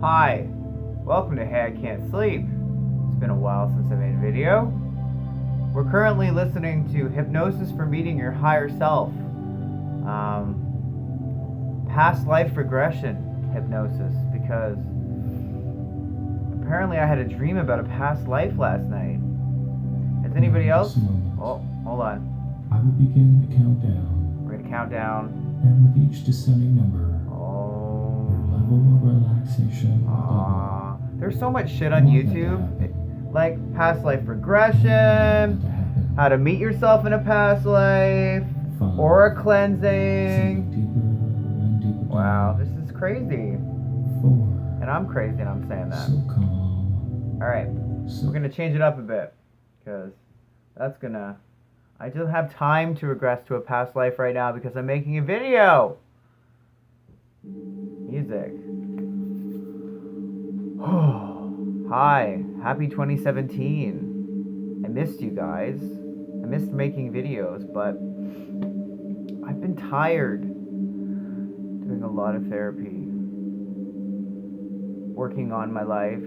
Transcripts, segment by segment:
Hi, welcome to Hey I Can't Sleep. It's been a while since I made a video. We're currently listening to Hypnosis for Meeting Your Higher Self. Past life regression hypnosis, because apparently I had a dream about a past life last night. Has anybody else? Oh, hold on. I will begin the countdown. We're gonna count down. And with each descending number, your level of relaxation will double. There's so much shit on YouTube, like past life regression, how to meet yourself in a past life, aura cleansing. Wow, this is crazy. 4. And I'm crazy and I'm saying that. So calm. Alright, we're gonna change it up a bit, because I don't have time to regress to a past life right now because I'm making a video. Music. Hi, happy 2017. I missed you guys. I missed making videos, but I've been tired doing a lot of therapy, working on my life,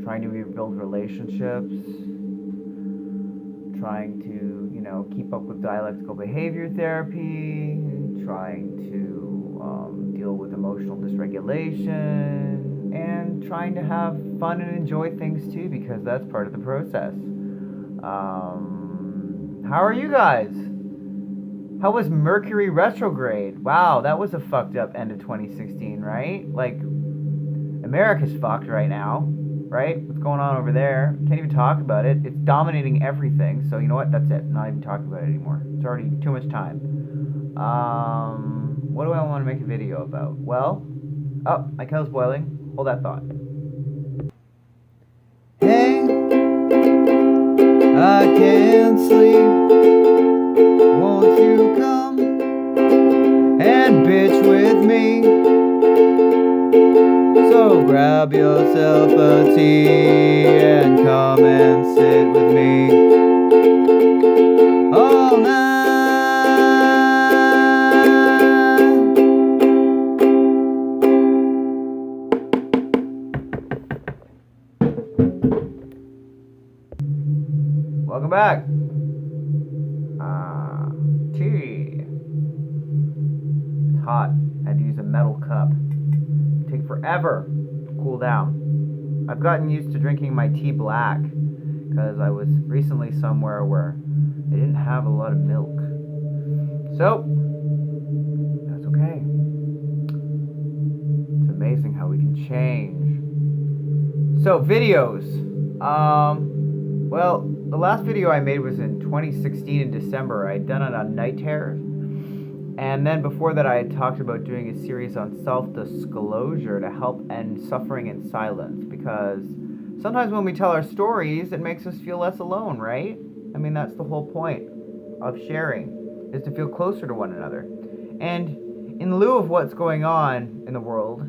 trying to rebuild relationships, trying to, keep up with dialectical behavior therapy, trying to deal with emotional dysregulation, and trying to have fun and enjoy things too, because that's part of the process. How are you guys? How was Mercury retrograde? Wow, that was a fucked up end of 2016, right? Like, America's fucked right now, right? What's going on over there? Can't even talk about it. It's dominating everything. So you know what? That's it. I'm not even talking about it anymore. It's already too much time. What do I want to make a video about? Well, oh, my kettle's boiling. Hold that thought. Hey, I can't sleep. Won't you come and bitch with me? So grab yourself a tea and come and sit with me all night. Welcome back. Tea. It's hot. I had to use a metal cup. Take forever to cool down. I've gotten used to drinking my tea black because I was recently somewhere where they didn't have a lot of milk. So, that's okay. It's amazing how we can change. So, videos. Well, the last video I made was in 2016 in December. I had done it on night terrors. And then before that, I had talked about doing a series on self-disclosure to help end suffering in silence. Because sometimes when we tell our stories, it makes us feel less alone, right? I mean, that's the whole point of sharing, is to feel closer to one another. And in lieu of what's going on in the world,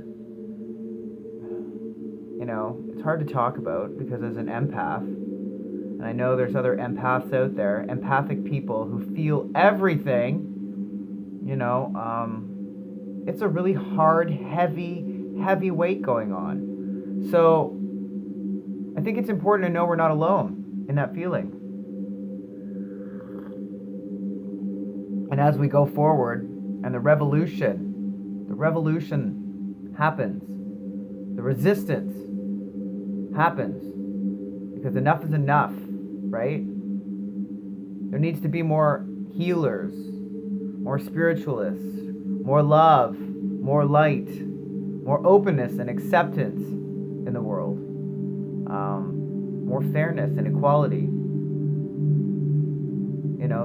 it's hard to talk about because as an empath, and I know there's other empaths out there, empathic people who feel everything, it's a really hard, heavy weight going on. So I think it's important to know we're not alone in that feeling. And as we go forward and the revolution happens, the resistance happens, because enough is enough, right? There needs to be more healers, more spiritualists, more love, more light, more openness and acceptance in the world, more fairness and equality.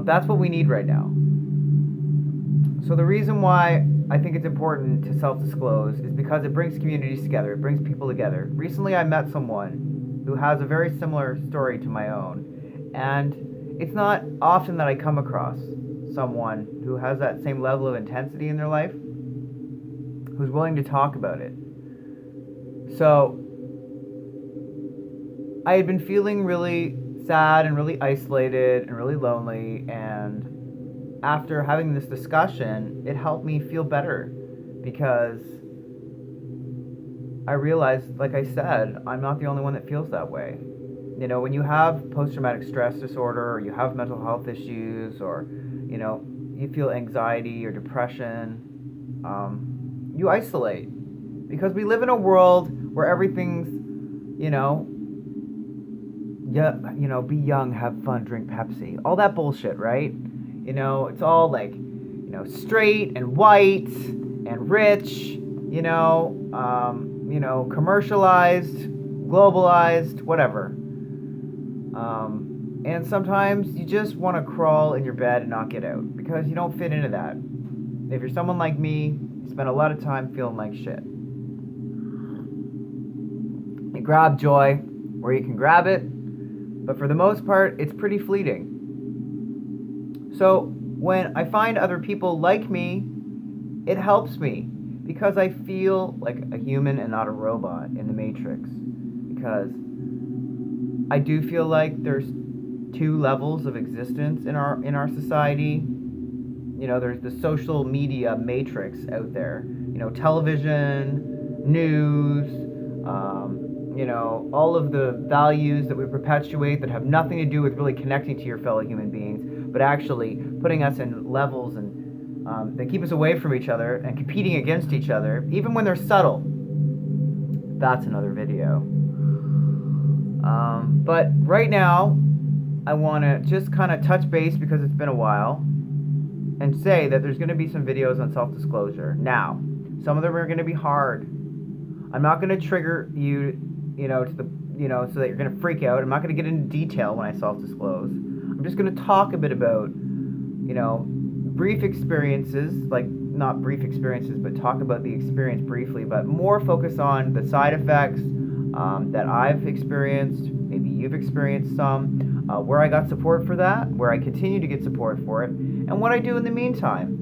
That's what we need right now. So the reason why I think it's important to self-disclose is because it brings communities together, it brings people together. Recently I met someone who has a very similar story to my own, and it's not often that I come across someone who has that same level of intensity in their life, who's willing to talk about it. So I had been feeling really sad and really isolated and really lonely, and after having this discussion, it helped me feel better, because I realized, like I said, I'm not the only one that feels that way. You know, when you have post-traumatic stress disorder, or you have mental health issues, or, you know, you feel anxiety or depression, you isolate. Because we live in a world where everything's, you know, yeah, you know, be young, have fun, drink Pepsi. All that bullshit, right? You know, it's all like, you know, straight and white and rich, you know, commercialized, globalized, whatever. And sometimes you just want to crawl in your bed and not get out because you don't fit into that. If you're someone like me, you spend a lot of time feeling like shit. You grab joy where you can grab it, but for the most part, it's pretty fleeting. So when I find other people like me, it helps me because I feel like a human and not a robot in the Matrix. Because I do feel like there's two levels of existence in our society. You know, there's the social media matrix out there. You know, television, news, you know, all of the values that we perpetuate that have nothing to do with really connecting to your fellow human beings, but actually putting us in levels and that keep us away from each other and competing against each other, even when they're subtle. That's another video. But right now, I want to just kind of touch base because it's been a while and say that there's going to be some videos on self-disclosure. Now, some of them are going to be hard. I'm not going to trigger you, you know, to the, you know, so that you're going to freak out. I'm not going to get into detail when I self-disclose. I'm just going to talk a bit about, you know, brief experiences, like not brief experiences, but talk about the experience briefly, but more focus on the side effects that I've experienced, maybe you've experienced some, where I got support for that, where I continue to get support for it, and what I do in the meantime.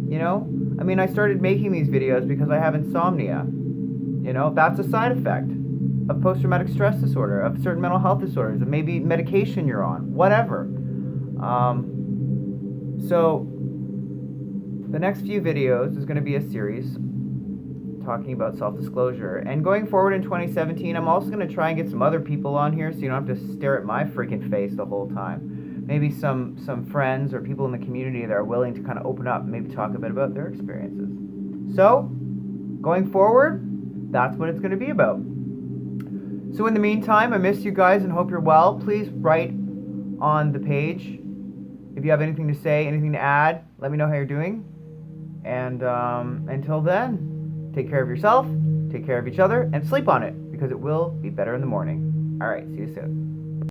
You know, I mean, I started making these videos because I have insomnia. You know, that's a side effect of post-traumatic stress disorder, of certain mental health disorders, of maybe medication you're on, whatever. So the next few videos is going to be a series talking about self-disclosure. And going forward in 2017, I'm also going to try and get some other people on here so you don't have to stare at my freaking face the whole time. Maybe some friends or people in the community that are willing to kind of open up and maybe talk a bit about their experiences. So, going forward, that's what it's going to be about. So in the meantime, I miss you guys and hope you're well. Please write on the page if you have anything to say, anything to add. Let me know how you're doing. And until then, take care of yourself, take care of each other, and sleep on it, because it will be better in the morning. All right, see you soon.